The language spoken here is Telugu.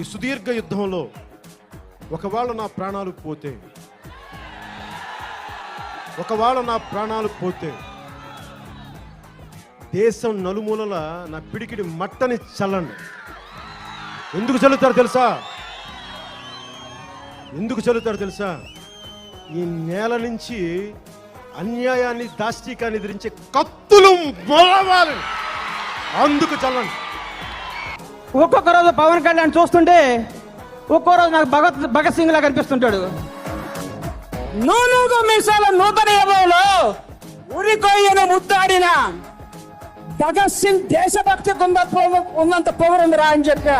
ఈ సుదీర్ఘ యుద్ధంలో ఒకవేళ నా ప్రాణాలు పోతే దేశం నలుమూలల నా పిడికిడి మట్టని చల్లండి. ఎందుకు చల్లుతారు తెలుసా? ఈ నేల నుంచి అన్యాయాన్ని, దాష్టికాన్ని ఎదిరించే కత్తులు మొలవాలి. అందుకు చల్లండి. ఒక్కొక్క రోజు పవన్ కళ్యాణ్ చూస్తుంటే ఒక్కో రోజు నాకు భగత్ సింగ్ లా కనిపిస్తుంటాడు. నూనూగు మీసాల నూతన యుగంలో ఉరికొయ్యన ముద్దాడిన భగత్ సింగ్ దేశభక్తి ఉన్నంత పొగరుందిరా అని చెప్పా.